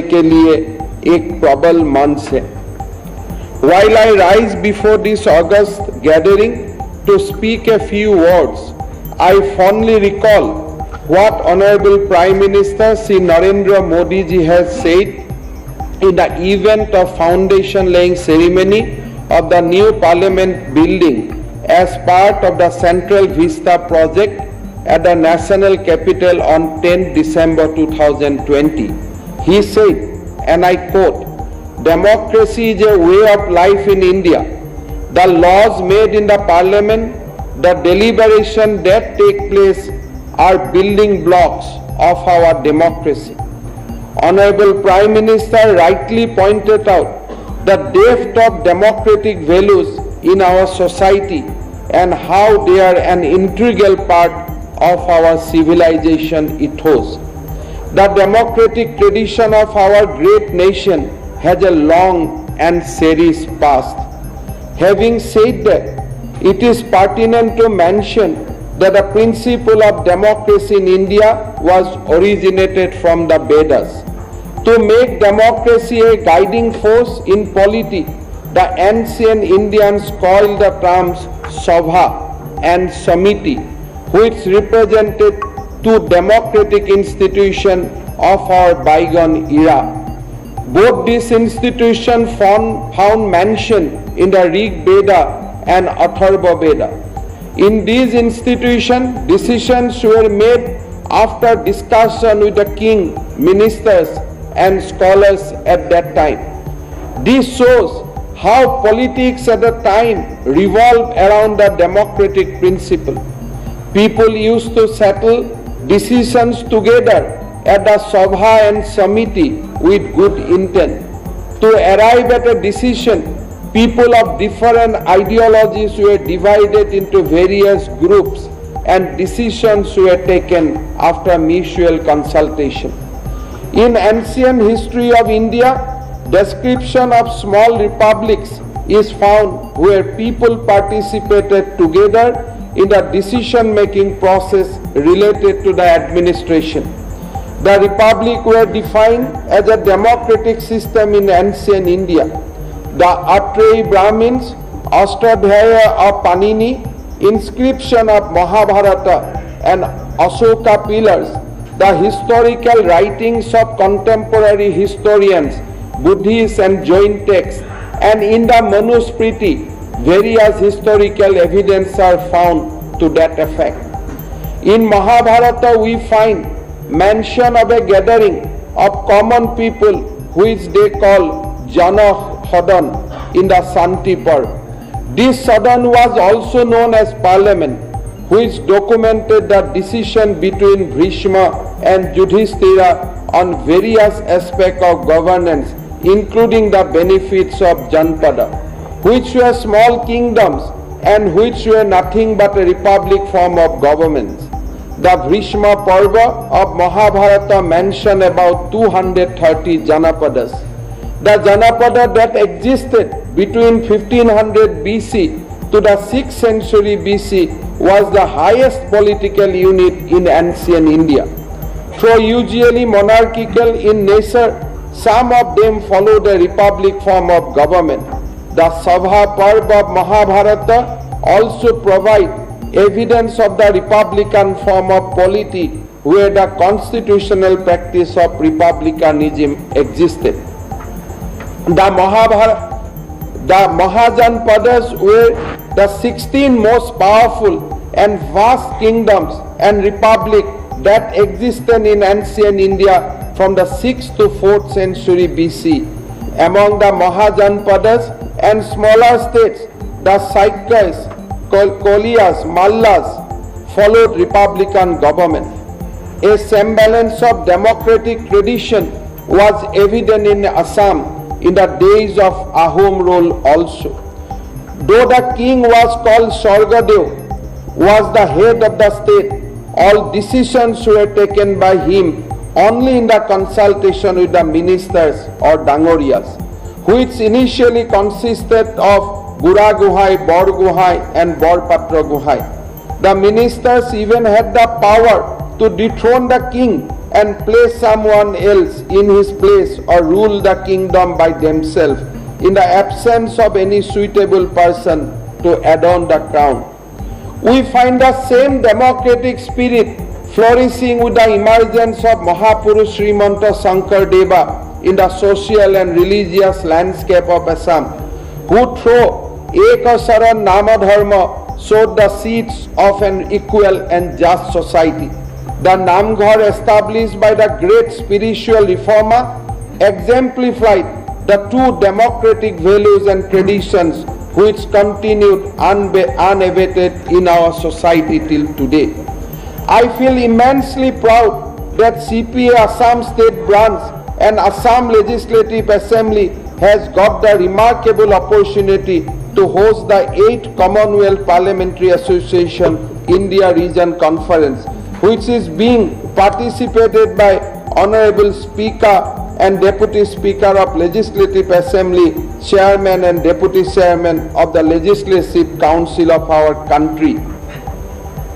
के लिए एक प्रबल मंच है. While I rise before this august gathering to speak a few words, I fondly recall what Honorable Prime Minister Sri Narendra Modi ji has said in the event of foundation laying ceremony of the new Parliament building as part of the Central Vista project at the National Capital on 10 December 2020. He said, and I quote, "Democracy is a way of life in India. The laws made in the Parliament, the deliberation that take place are building blocks of our democracy." Honorable Prime Minister rightly pointed out the depth of democratic values in our society and how they are an integral part of our civilization ethos. The democratic tradition of our great nation has a long and serious past. Having said that, it is pertinent to mention that the principle of democracy in India was originated from the Vedas. To make democracy a guiding force in polity, the ancient Indians called the terms Sabha and Samiti, which represented two democratic institutions of our bygone era. Both these institutions found mention in the Rig Veda and Atharva Veda. In these institutions, decisions were made after discussion with the king, ministers, and scholars at that time. This shows how politics at the time revolved around the democratic principle. People used to settle decisions together at the Sabha and Samiti with good intent. To arrive at a decision, people of different ideologies were divided into various groups and decisions were taken after mutual consultation. In ancient history of India, description of small republics is found where people participated together in the decision-making process related to the administration. The republic were defined as a democratic system in ancient India. The Atreyi Brahmins, Ashtadhyaya of Panini, inscription of Mahabharata and Ashoka pillars, the historical writings of contemporary historians, Buddhists and Jain texts, and in the Manusmriti, various historical evidence are found to that effect. In Mahabharata, we find mention of a gathering of common people which they call Jana Sadan in the Santi Parv. This Sadan was also known as Parliament, which documented the decision between Bhishma and Yudhishthira on various aspects of governance, including the benefits of Janpada, which were small kingdoms and which were nothing but a republic form of government. The Bhishma Parva of Mahabharata mention about 230 Janapadas. The Janapada that existed between 1500 BC to the 6th century BC was the highest political unit in ancient India. Though usually monarchical in nature, some of them followed a republic form of government. The Sabha Parv of Mahabharata also provide evidence of the republican form of polity where the constitutional practice of republicanism existed. The Mahajanpadas were the 16 most powerful and vast kingdoms and republic that existed in ancient India from the 6th to 4th century BC. Among the Mahajanpadas and smaller states, the Saikas, Koliyas, Mallas followed republican government. A semblance of democratic tradition was evident in Assam in the days of Ahom rule also. Though the king was called Swargadev, was the head of the state, all decisions were taken by him only in the consultation with the ministers or Dangoriyas, which initially consisted of Bura Guhai, Bor Guhai and Bor Patra Guhai. The ministers even had the power to dethrone the king and place someone else in his place or rule the kingdom by themselves in the absence of any suitable person to adorn the crown. We find the same democratic spirit flourishing with the emergence of Mahapurush Himanta Shankar in the social and religious landscape of Assam, who through Ekasaran Namadharma sowed the seeds of an equal and just society. The Namghar established by the great spiritual reformer exemplified the two democratic values and traditions which continued unabated in our society till today. I feel immensely proud that CPA Assam State Branch and Assam Legislative Assembly has got the remarkable opportunity to host the 8th Commonwealth Parliamentary Association India Region Conference, which is being participated by Honorable Speaker and Deputy Speaker of Legislative Assembly, Chairman and Deputy Chairman of the Legislative Council of our country.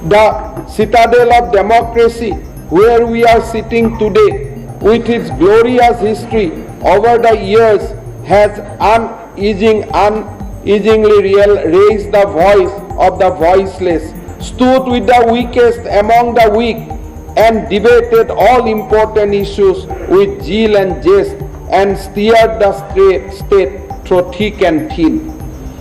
The citadel of democracy where we are sitting today with its glorious history over the years has unceasingly raised the voice of the voiceless, stood with the weakest among the weak, and debated all important issues with zeal and zest, and steered the state through thick and thin.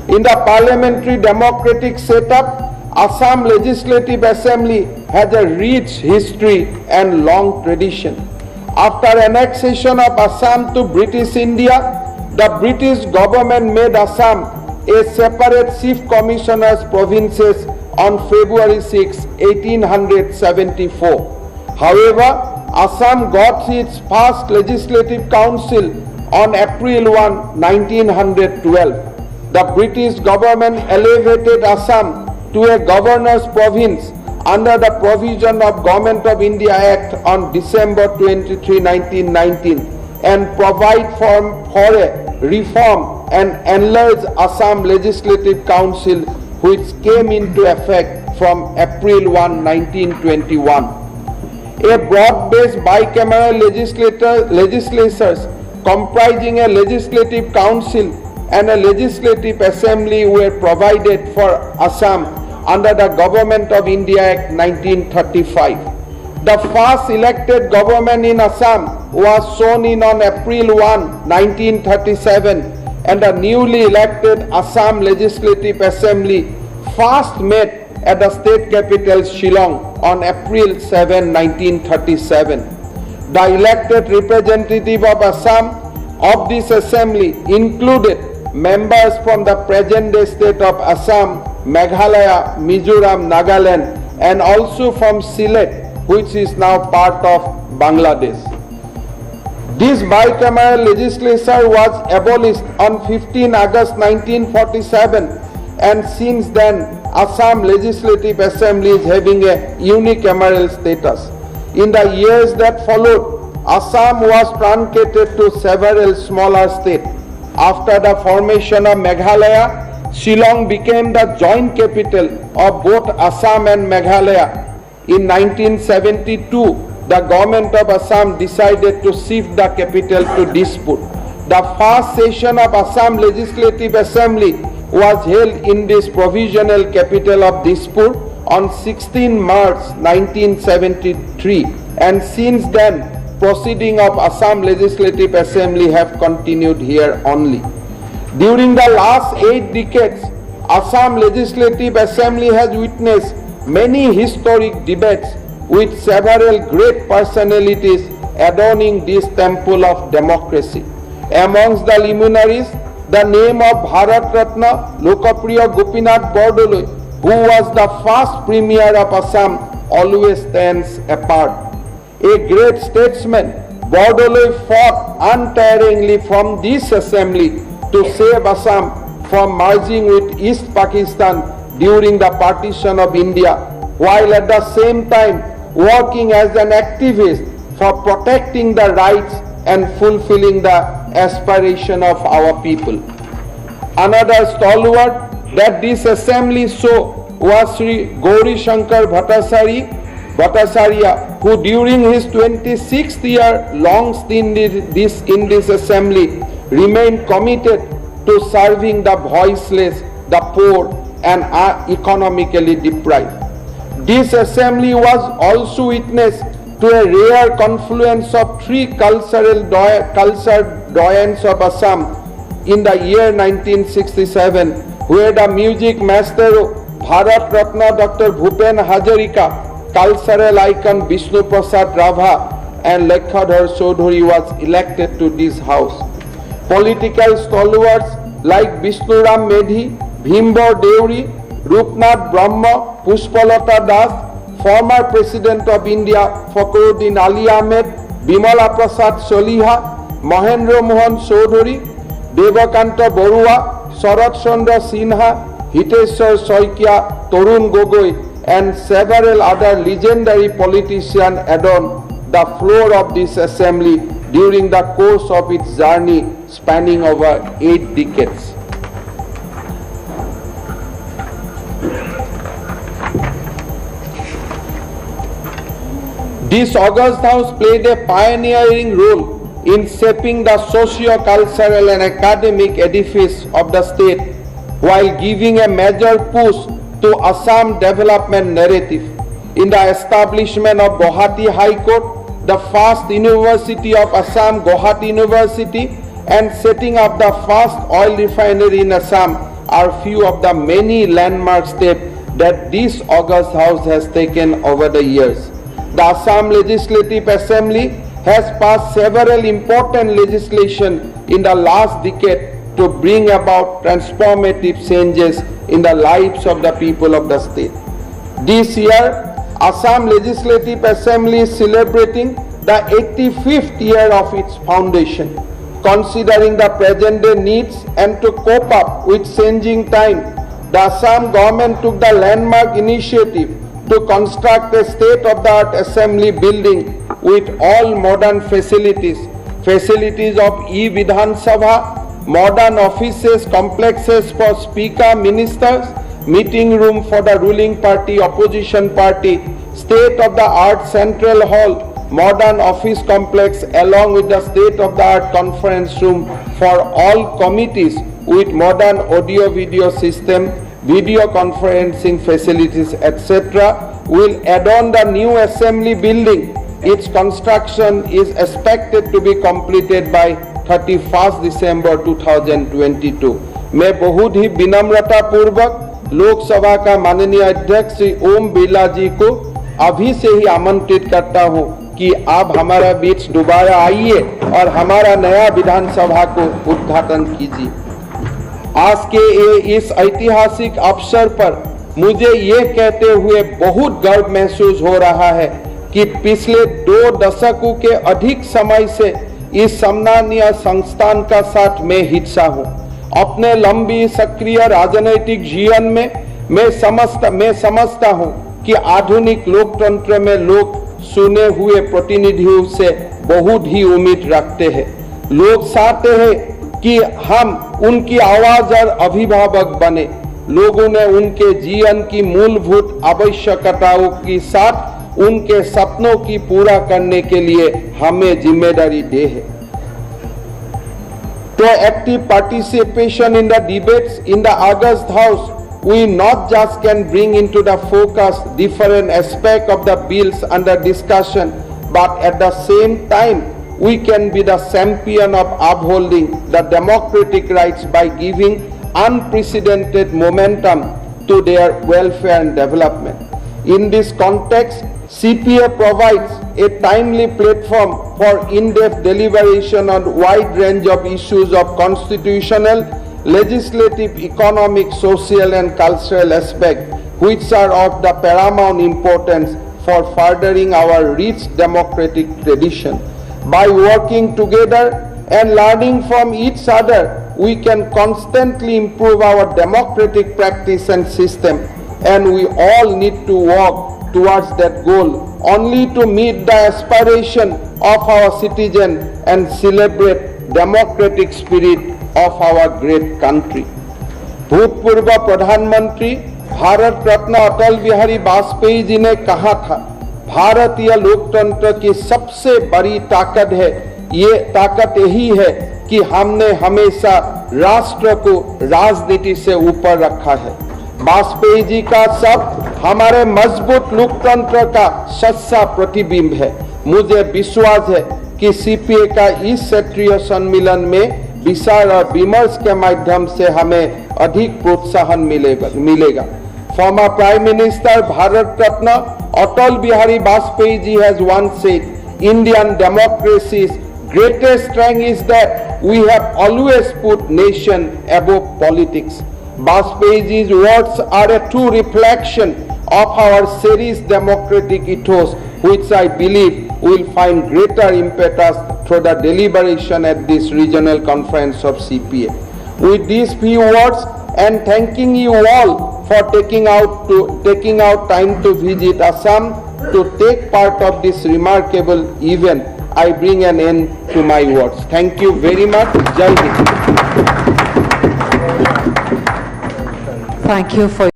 In the parliamentary democratic setup, Assam Legislative Assembly has a rich history and long tradition. After annexation of Assam to British India, the British government made Assam a separate chief commissioner's provinces on February 6, 1874. However, Assam got its first legislative council on April 1, 1912. The British government elevated Assam to a governor's province under the provision of Government of India Act on December 23, 1919, and provide for a reform and enlarged Assam Legislative Council, which came into effect from April 1, 1921. A broad-based bicameral legislatures comprising a legislative council and a legislative assembly were provided for Assam under the Government of India Act 1935. The first elected government in Assam was sworn in on April 1, 1937, and the newly elected Assam Legislative Assembly first met at the state capital Shillong on April 7, 1937. The elected representative of Assam of this assembly included members from the present-day state of Assam, Meghalaya, Mizoram, Nagaland, and also from Sylhet, which is now part of Bangladesh. This bicameral legislature was abolished on 15 August 1947, and since then Assam Legislative Assembly is having a unicameral status. In the years that followed, Assam was truncated to several smaller states. After the formation of Meghalaya, Shillong became the joint capital of both Assam and Meghalaya. In 1972, the government of Assam decided to shift the capital to Dispur. The first session of Assam Legislative Assembly was held in this provisional capital of Dispur on 16 March 1973, and since then proceedings of Assam Legislative Assembly have continued here only. During the last 8 decades, Assam Legislative Assembly has witnessed many historic debates with several great personalities adorning this temple of democracy. Amongst the luminaries, the name of Bharat Ratna Lokapriya Gopinath Bordoloi, who was the first Premier of Assam, always stands apart. A great statesman, Bordoloi fought untiringly from this assembly to save Assam from merging with East Pakistan during the partition of India, while at the same time working as an activist for protecting the rights and fulfilling the aspiration of our people. Another stalwart that this assembly saw was Sri Gauri Shankar Bhattacharya, who during his 26th year long stint in this assembly remained committed to serving the voiceless, the poor and economically deprived. This assembly was also witness to a rare confluence of three culture doyens of Assam in the year 1967, where the music master Bharat Ratna Dr. Bhupen Hazarika, cultural icon Vishnu Prasad Rava and Lekhadhar Chaudhary was elected to this house. Political stalwarts like Vishnuram Medhi, Bhimbor Deuri, Rupnath Brahma, Pushpalata Das, former President of India Fakhruddin Ali Ahmed, Bimala Prasad Soliha, Mahendra Mohan Chaudhary, Devakanta Borua, Sharat Chandra Sinha, Hiteshwar Soikia, Torun Gogoi and several other legendary politicians adorned the floor of this assembly during the course of its journey spanning over 8 decades. This august house played a pioneering role in shaping the socio-cultural and academic edifice of the state while giving a major push to Assam development narrative. In the establishment of Guwahati High Court, the first University of Assam, Guwahati University, and setting up the first oil refinery in Assam are few of the many landmark steps that this august house has taken over the years. The Assam Legislative Assembly has passed several important legislation in the last decade to bring about transformative changes in the lives of the people of the state. This year, Assam Legislative Assembly is celebrating the 85th year of its foundation. Considering the present day needs and to cope up with changing time, the Assam government took the landmark initiative to construct a state-of-the-art assembly building with all modern facilities of e-Vidhan Sabha, modern offices, complexes for speaker, ministers, meeting room for the ruling party, opposition party, state-of-the-art central hall, modern office complex along with the state-of-the-art conference room for all committees with modern audio-video system, video conferencing facilities, etc. will adorn the new assembly building. Its construction is expected to be completed by 31st December 2022. मैं बहुत ही विनम्रता पूर्वक लोकसभा का माननीय अध्यक्ष श्री ओम बिरला जी को अभी से ही आमंत्रित करता हूं कि आप हमारा बीच दोबारा आइए और हमारा नया विधानसभा को उद्घाटन कीजिए। आज के इस ऐतिहासिक अवसर पर मुझे ये कहते हुए बहुत गर्व महसूस हो रहा है कि पिछले 2 दशकों के अधिक समय से इस सम्मानीय संस्थान का साथ मैं हिस्सा हूँ। अपने लंबी सक्रिय राजनीतिक जीवन में मैं समझता हूँ कि आधुनिक लोकतंत्र में लोग चुने हुए प्रतिनिधियों से बहुत ही उम्मीद रखते हैं। लोग चाहते हैं कि हम उनकी आवाज और अभिभावक बने। लोगों ने उनके जीवन की मूलभूत आवश्यकताओं के साथ उनके सपनों की पूरा करने के लिए हमें जिम्मेदारी दी है। To active participation in the debates in the August House, we not just can bring into the focus different aspects of the bills under discussion, but at the same time, we can be the champion of upholding the democratic rights by giving unprecedented momentum to their welfare and development. In this context, CPA provides a timely platform for in-depth deliberation on a wide range of issues of constitutional, legislative, economic, social and cultural aspects which are of the paramount importance for furthering our rich democratic tradition. By working together and learning from each other, we can constantly improve our democratic practice and system, and we all need to work towards that goal only to meet the aspiration of our citizens and celebrate democratic spirit of our great country. भूतपूर्व प्रधानमंत्री भारत रत्न अटल बिहारी वाजपेयी जी ने कहा था भारतीय लोकतंत्र की सबसे बड़ी ताकत है, ये ताकत यही है कि हमने हमेशा राष्ट्र को राजनीति से ऊपर रखा है। वाजपेयी जी का शब्द हमारे मजबूत लोकतंत्र का सच्चा प्रतिबिंब है। मुझे विश्वास है कि सीपीए का इस क्षेत्रीय सम्मेलन में विचार और विमर्श के माध्यम से हमें अधिक प्रोत्साहन मिलेगा। Former Prime Minister Bharat Ratna Atal Bihari Vajpayee ji has once said, Indian democracy's greatest strength is that we have always put nation above politics. Vajpayee ji's words are a true reflection of our cherished democratic ethos, which I believe will find greater impetus through the deliberation at this regional conference of CPA. With these few words and thanking you all for taking out time to visit Assam to take part of this remarkable event, I bring an end to my words. Thank you very much. Jai Hind. Thank you for